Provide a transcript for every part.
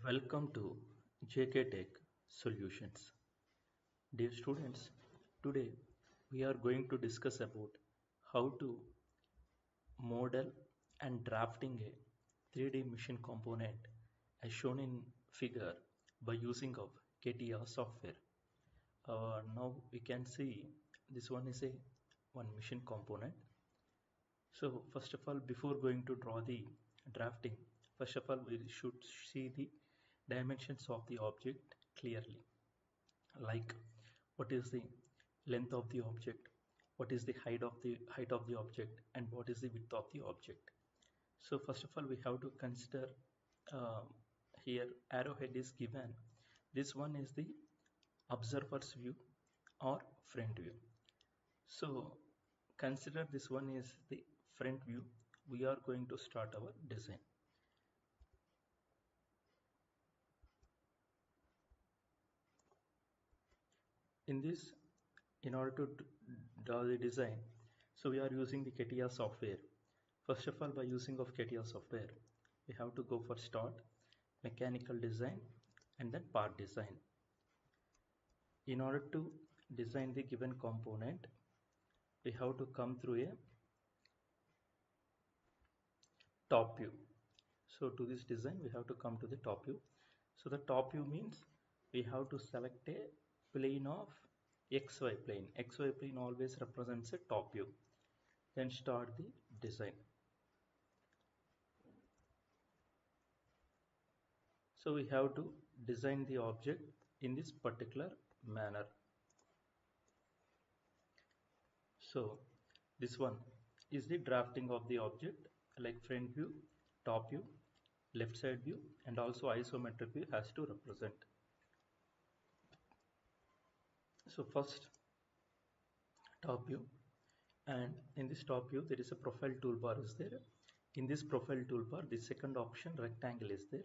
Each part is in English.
Welcome to JK Tech Solutions. Dear students, today we are going to discuss about how to model and drafting a 3D machine component as shown in figure by using of CATIA software. Now we can see this one is a one machine component. So first of all, before going to draw the drafting, first of all we should see the dimensions of the object clearly, like what is the length of the object, what is the height of the object, and what is the width of the object. So first of all we have to consider, uh, here arrowhead is given. This one is the observer's view or front view. So consider this one is the front view. We are going to start our design. In this, in order to draw the design, so we are using the CATIA software. First of all, by using of CATIA software, we have to go for start, mechanical design, and then part design. In order to design the given component, we have to come through a top view. So to this design, we have to come to the top view. So the top view means we have to select a plane of XY plane. XY plane always represents a top view. Then start the design. So we have to design the object in this particular manner. So this one is the drafting of the object, like front view, top view, left side view, and also isometric view has to represent. So first top view, and in this top view there is a profile toolbar is there. In this profile toolbar, the second option rectangle is there,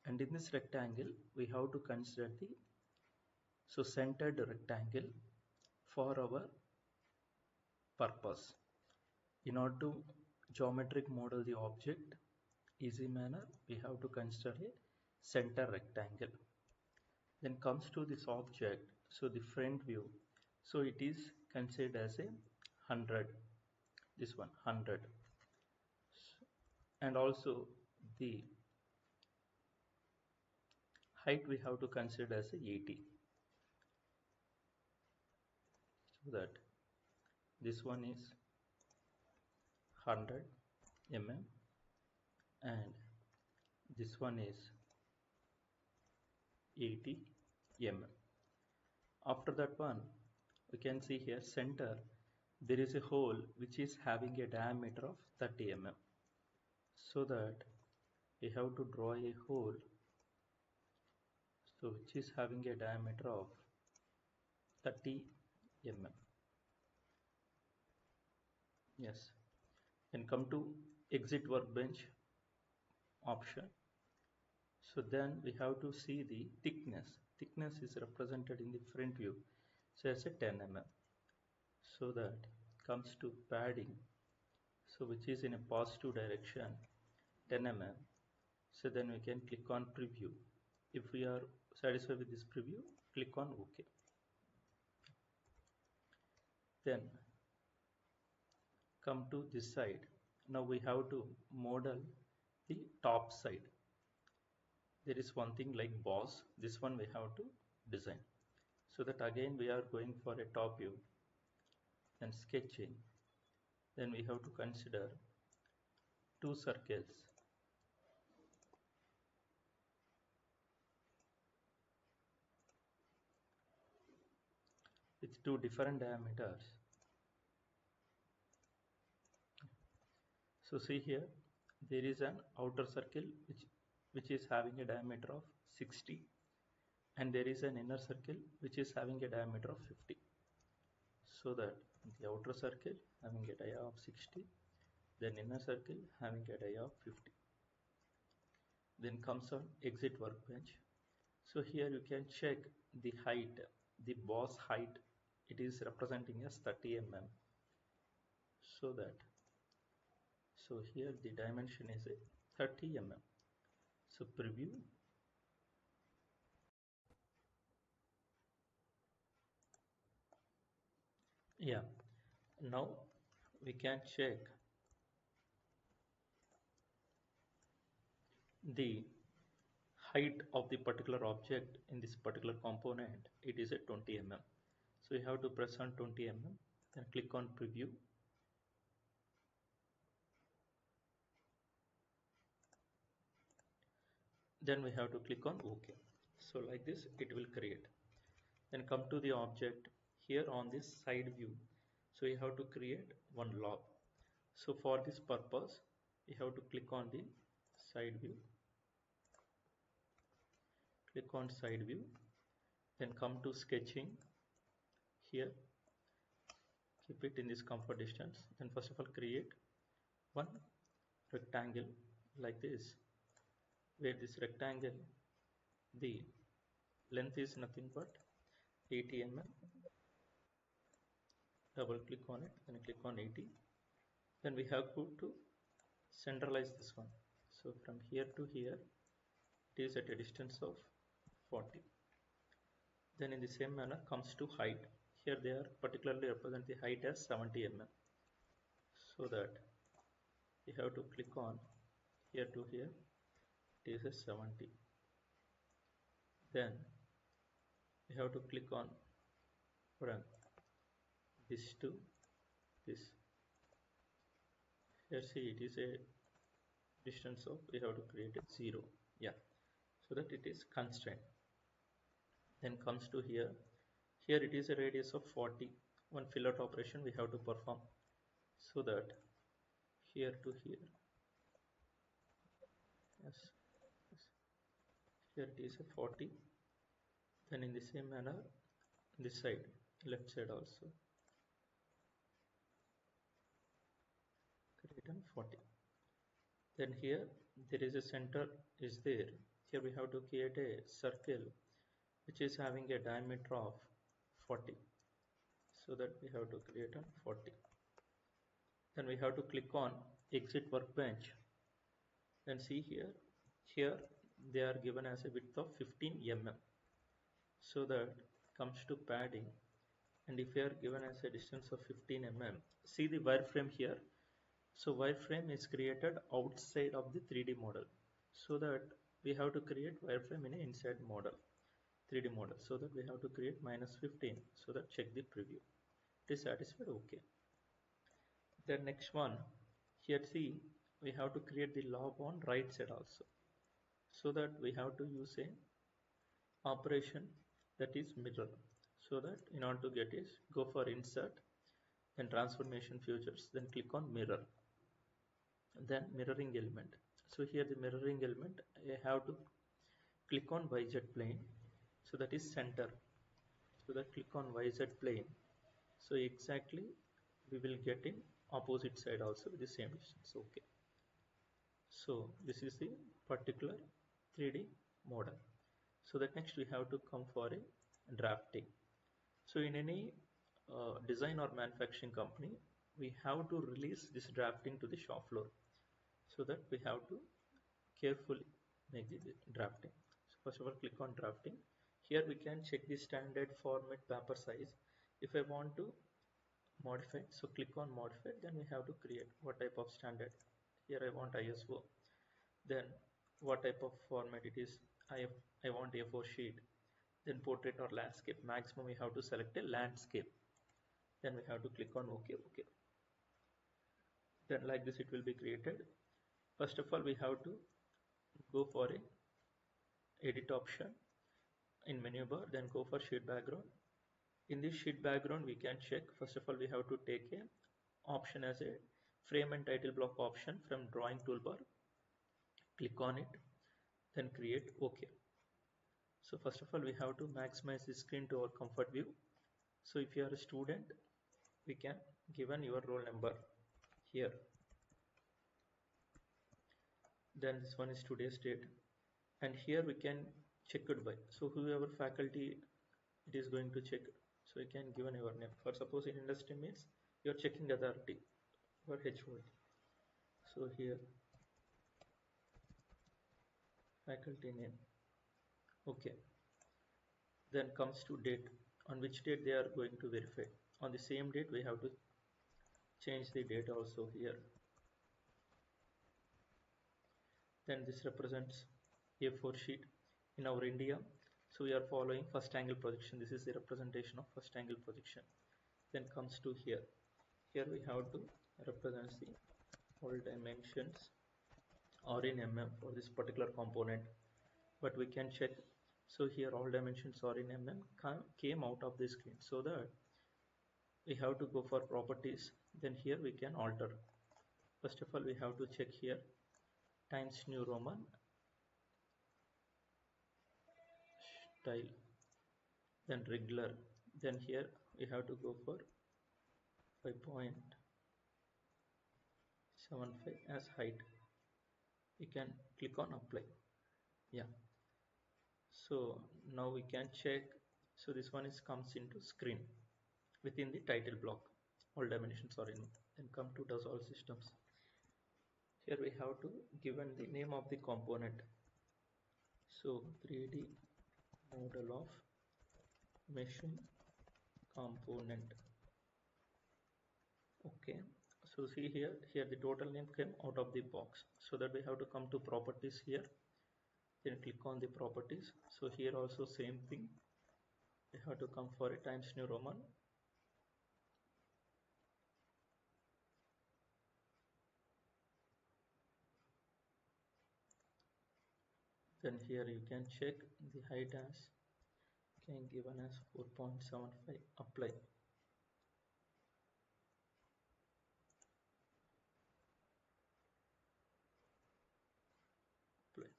and in this rectangle we have to consider the centered rectangle for our purpose. In order to geometric model the object easy manner, we have to consider a center rectangle. Then comes to this object, so the front view, so it is considered as a 100, this one 100, and also the height we have to consider as a 80, so that this one is 100 mm and this one is 80 mm. After that one, we can see here center there is a hole which is having a diameter of 30 mm, so that we have to draw a hole, so which is having a diameter of 30 mm. Yes, then come to exit workbench option. So then we have to see the thickness. Thickness is represented in the front view, so as a 10 mm. So that comes to padding, so which is in a positive direction 10 mm. So then we can click on preview. If we are satisfied with this preview, click on OK. Then come to this side. Now we have to model the top side. There is one thing like boss, this one we have to design. So that again we are going for a top view, then sketching. Then we have to consider two circles. With two different diameters. So see here, there is an outer circle which is having a diameter of 60, and there is an inner circle which is having a diameter of 50. So that the outer circle having a dia of 60, then inner circle having a dia of 50. Then comes on exit workbench. So here you can check the height, the boss height, it is representing as 30 mm. So that, so here the dimension is a 30 mm. So preview, Yeah, now we can check the height of the particular object in this particular component. It is at 20 mm. So you have to press on 20 mm, then click on preview. Then we have to click on OK. So like this it will create. Then come to the object here on this side view. So you have to create one log. So for this purpose you have to click on the side view, click on side view, then come to sketching here, keep it in this comfort distance. Then first of all create one rectangle like this, where this rectangle, the length is nothing but 80 mm. Double click on it, then click on 80. Then we have to centralize this one. So from here to here it is at a distance of 40. Then in the same manner comes to height. Here they are particularly represent the height as 70 mm. So that you have to click on here to here, it is a 70. Then you have to click on from this to this. Here see it is a distance of, we have to create a 0. Yeah, so that it is constraint. Then comes to here, here it is a radius of 40. One fillet operation we have to perform, so that here to here, yes, yes, here it is a 40. Then in the same manner this side, left side also create on 40. Then here there is a center is there. Here we have to create a circle which is having a diameter of 40, so that we have to create on 40. Then we have to click on exit workbench. Then see here they are given as a width of 15 mm. So that comes to padding, and if we are given as a distance of 15 mm, see the wireframe here. So wireframe is created outside of the 3D model, so that we have to create wireframe in an inside model, 3D model. So that we have to create -15, so that check the preview. It is satisfied, okay. Then next one, here see we have to create the log on right side also, so that we have to use a operation that is mirror. So that in order to get is go for insert, then transformation features, then click on mirror, then mirroring element. So here the mirroring element I have to click on YZ plane, so that is center. So that click on YZ plane, so exactly we will get in opposite side also with the same distance, okay. So this is the particular 3D model. So that next we have to come for a drafting. So in any design or manufacturing company, we have to release this drafting to the shop floor, so that we have to carefully make the drafting. So first of all click on drafting. Here we can check the standard format paper size. If I want to modify, so click on modify, then we have to create what type of standard. Here I want ISO. Then what type of format it is, I want A4 sheet. Then portrait or landscape, maximum we have to select a landscape. Then we have to click on OK. Then like this it will be created. First of all we have to go for a edit option in menu bar, then go for sheet background. In this sheet background we can check, first of all we have to take a option as a frame and title block option from drawing toolbar. Click on it, then create OK. So first of all we have to maximize the screen to our comfort view. So if you are a student, we can given your roll number here. Then this one is today's date, and here we can check it by, so whoever faculty it is going to check, so you can given your name. For suppose in industry means you are checking authority for HOD, so here faculty name, okay. Then comes to date, on which date they are going to verify. on the same date we have to change the date also here. Then this represents A4 sheet in our India. So we are following first angle projection. This is the representation of first angle projection. Then comes to here. Here we have to represent the all dimensions are in mm for this particular component, but we can check. So here all dimensions are in mm came out of the screen, so that we have to go for properties. Then here we can alter. First of all, we have to check here Times New Roman style, then regular. Then here we have to go for 5.75 as height. We can click on apply. Yeah, so now we can check. So this one is comes into screen within the title block. All dimensions are in. Then come to Dassault systems. Here we have to given the name of the component. So 3D model of machine component. Okay, so see here, the total name came out of the box, so that we have to come to properties here, then click on the properties. So here also same thing, we have to come for a Times New Roman. Then here you can check the height as can given as 4.75, apply. Apply.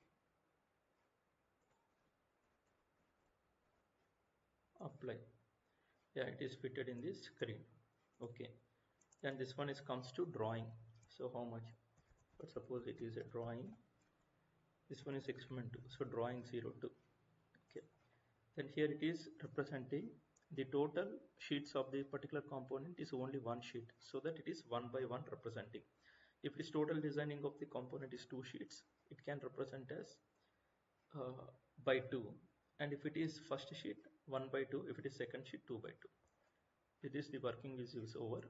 Apply. Yeah, it is fitted in this screen. Okay, then this one is comes to drawing. So how much? But suppose it is a drawing, this one is experiment 2, so drawing 02. Okay, then here it is representing the total sheets of the particular component is only one sheet, so that it is one by one representing. If its total designing of the component is two sheets, it can represent as by 2, and if it is first sheet 1 by 2, if it is second sheet 2 by 2. It is the working views is over,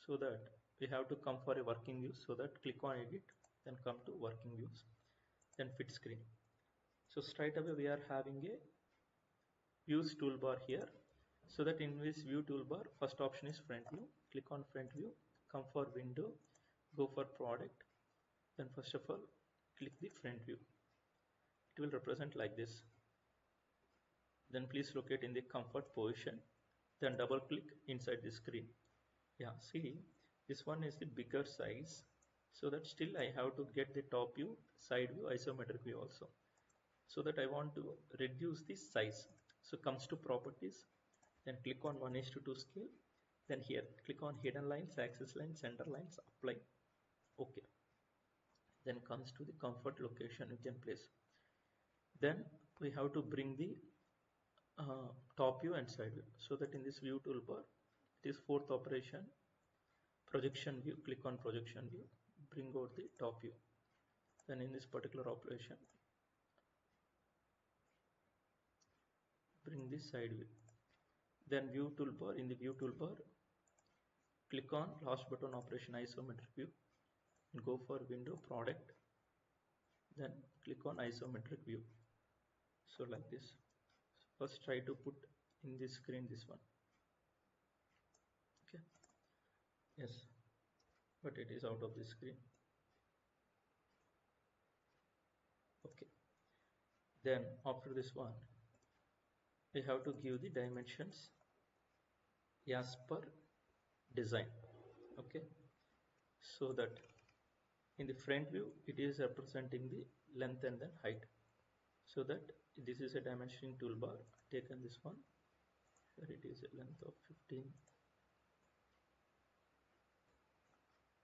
so that we have to come for a working view, so that click on edit, then come to working views, then fit screen. So straight away we are having a views toolbar here, so that in this view toolbar first option is front view. Click on front view, come for window, go for product, then first of all click the front view. It will represent like this. Then please locate in the comfort position, then double click inside the screen. Yeah, see, this one is the bigger size, so that still I have to get the top view, side view, isometric view also, so that I want to reduce the size. So comes to properties, then click on 1:2 scale, then here click on hidden lines, axis lines, center lines, apply. Okay, then comes to the comfort location you can place. Then we have to bring the top view and side view, so that in this view toolbar it is fourth operation, projection view. Click on projection view, bring out the top view. Then in this particular operation, bring the side view. Then view toolbar, in the view toolbar click on last button operation, isometric view, and go for window, product, then click on isometric view. So like this. First try to put in this screen this one. Okay, yes, but it is out of the screen. Okay, then after this one we have to give the dimensions as per design. Okay, so that in the front view it is representing the length and then height, so that this is a dimensioning toolbar, taken this one, where it is a length of 15,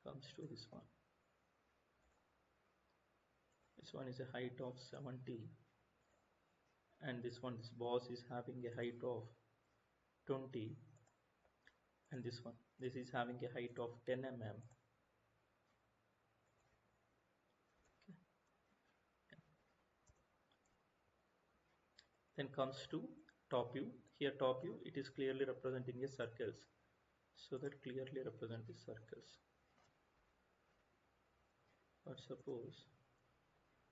comes to this one is a height of 70, and this boss is having a height of 20, and this is having a height of 10 mm. Okay. Then comes to top view. Here top view, it is clearly representing a circles, so that clearly represent the circles. Or suppose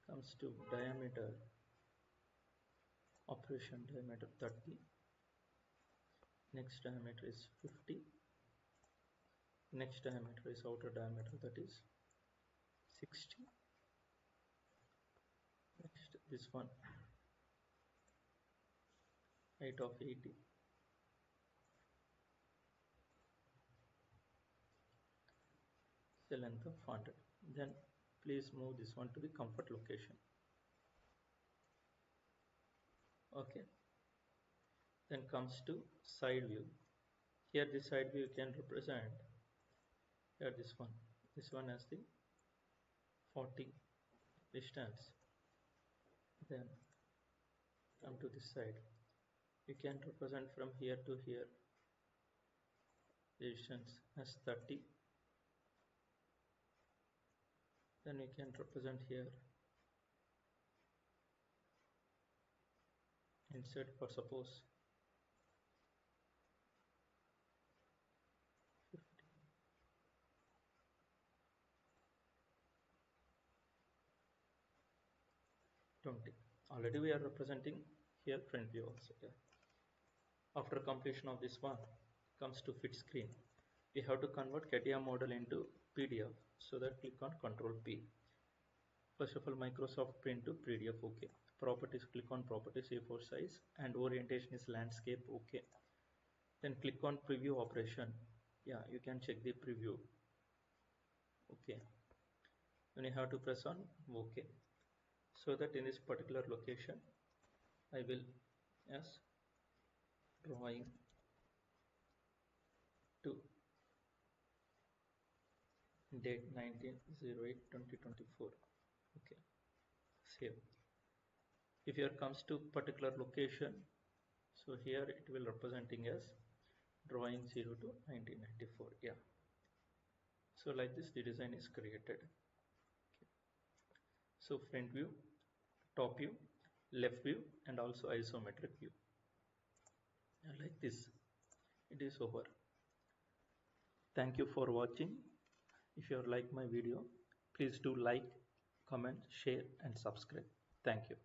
comes to diameter, operation diameter 30, next diameter is 50, next diameter is outer diameter, that is 60, next this one height of 80, the length of 100. Then please move this one to the comfort location. Okay, then comes to side view. Here this side view can represent, here this one has the 40 distance. Then come to this side, you can represent from here to here, the distance as 30. Then we can represent here inside for suppose 50, 20. Already we are representing here front view also. Yeah. After completion of this one, comes to fit screen. We have to convert CATIA model into PDF, so that click on Control P. First of all, Microsoft Print to PDF, OK. Properties, click on Properties, A4 size, and orientation is landscape, OK. Then click on Preview operation. Yeah, you can check the preview, OK. Then you have to press on OK, so that in this particular location, I will yes drawing to date 19/08/2024. Okay, save. If here comes to particular location, so here it will representing as drawing 0 to 1994. Yeah, so like this the design is created. Okay. So front view, top view, left view, and also isometric view. And like this it is over. Thank you for watching. If you like my video, please do like, comment, share, and subscribe. Thank you.